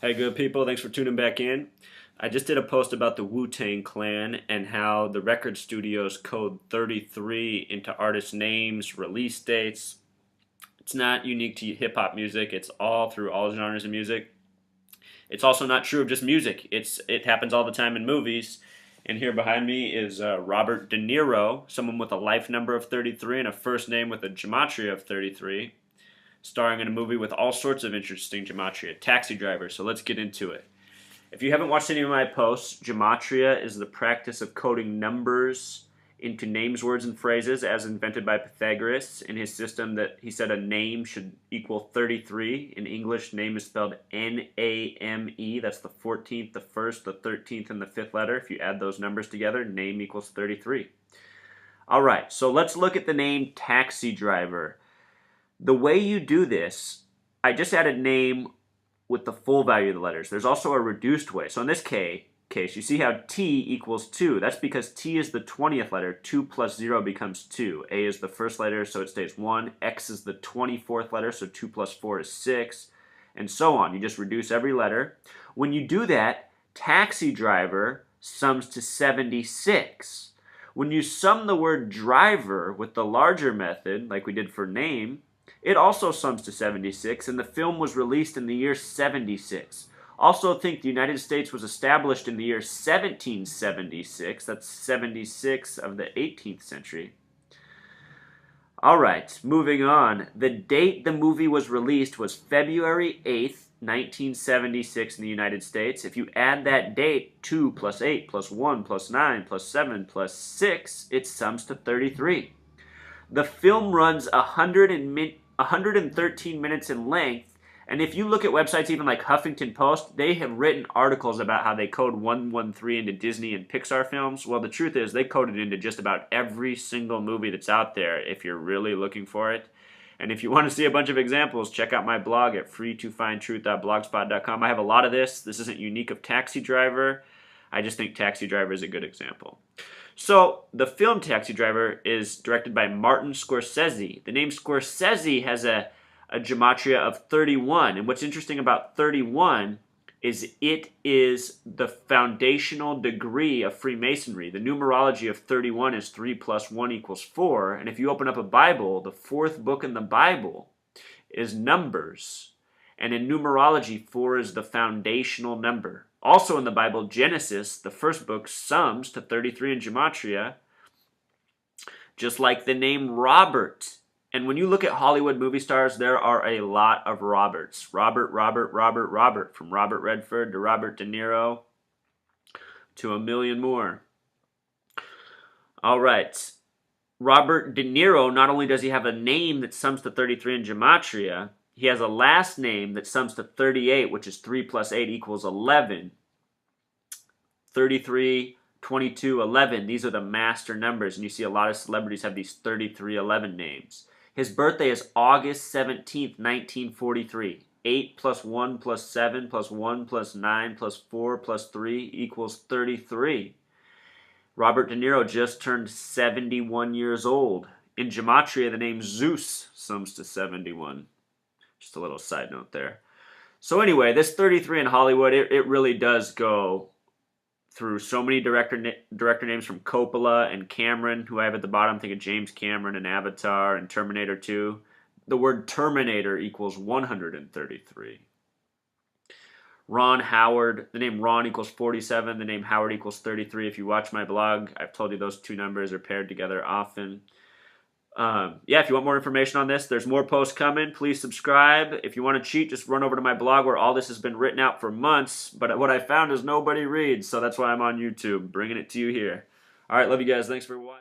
Hey, good people. Thanks for tuning back in. I just did a post about the Wu-Tang Clan and how the record studios code 33 into artist names, release dates. It's not unique to hip-hop music. It's all through all genres of music. It's also not true of just music. It happens all the time in movies. And here behind me is Robert De Niro, someone with a life number of 33 and a first name with a gematria of 33, starring in a movie with all sorts of interesting gematria, Taxi Driver. So let's get into it. If you haven't watched any of my posts, gematria is the practice of coding numbers into names, words, and phrases as invented by Pythagoras in his system that he said a name should equal 33. In English, name is spelled N-A-M-E. That's the 14th, the 1st, the 13th, and the 5th letter. If you add those numbers together, name equals 33. All right, so let's look at the name Taxi Driver. The way you do this, I just added name with the full value of the letters. There's also a reduced way. So in this case, you see how T equals 2. That's because T is the 20th letter. 2 plus 0 becomes 2. A is the first letter, so it stays 1. X is the 24th letter, so 2 plus 4 is 6. And so on. You just reduce every letter. When you do that, Taxi Driver sums to 76. When you sum the word driver with the larger method, like we did for name, it also sums to 76, and the film was released in the year 76. Also think the United States was established in the year 1776. That's 76 of the 18th century. All right, moving on. The date the movie was released was February 8th, 1976 in the United States. If you add that date, 2 plus 8 plus 1 plus 9 plus 7 plus 6, it sums to 33. The film runs 113 minutes in length, and if you look at websites even like Huffington Post, they have written articles about how they code 113 into Disney and Pixar films. Well, the truth is they code it into just about every single movie that's out there if you're really looking for it. And if you want to see a bunch of examples, check out my blog at freetofindtruth.blogspot.com. I have a lot of this. This isn't unique of Taxi Driver. I just think Taxi Driver is a good example. So, the film Taxi Driver is directed by Martin Scorsese. The name Scorsese has a gematria of 31. And what's interesting about 31 is it is the foundational degree of Freemasonry. The numerology of 31 is 3 plus 1 equals 4. And if you open up a Bible, the fourth book in the Bible is Numbers. And in numerology, 4 is the foundational number. Also in the Bible, Genesis, the first book, sums to 33 in gematria, just like the name Robert. And when you look at Hollywood movie stars, there are a lot of Roberts. Robert, from Robert Redford to Robert De Niro to a million more. All right. Robert De Niro, not only does he have a name that sums to 33 in gematria, he has a last name that sums to 38, which is 3 plus 8 equals 11. 33, 22, 11. These are the master numbers, and you see a lot of celebrities have these 3311 names. His birthday is August 17th, 1943. 8 plus 1 plus 7 plus 1 plus 9 plus 4 plus 3 equals 33. Robert De Niro just turned 71 years old. In gematria, the name Zeus sums to 71. Just a little side note there. So anyway, this 33 in Hollywood, it really does go through so many director names from Coppola and Cameron, who I have at the bottom. Think of James Cameron and Avatar and Terminator 2. The word Terminator equals 133. Ron Howard, the name Ron equals 47. The name Howard equals 33. If you watch my blog, I've told you those two numbers are paired together often. If you want more information on this, there's more posts coming. Please subscribe. If you want to cheat, just run over to my blog where all this has been written out for months. But what I found is nobody reads, so that's why I'm on YouTube, bringing it to you here. All right, love you guys. Thanks for watching.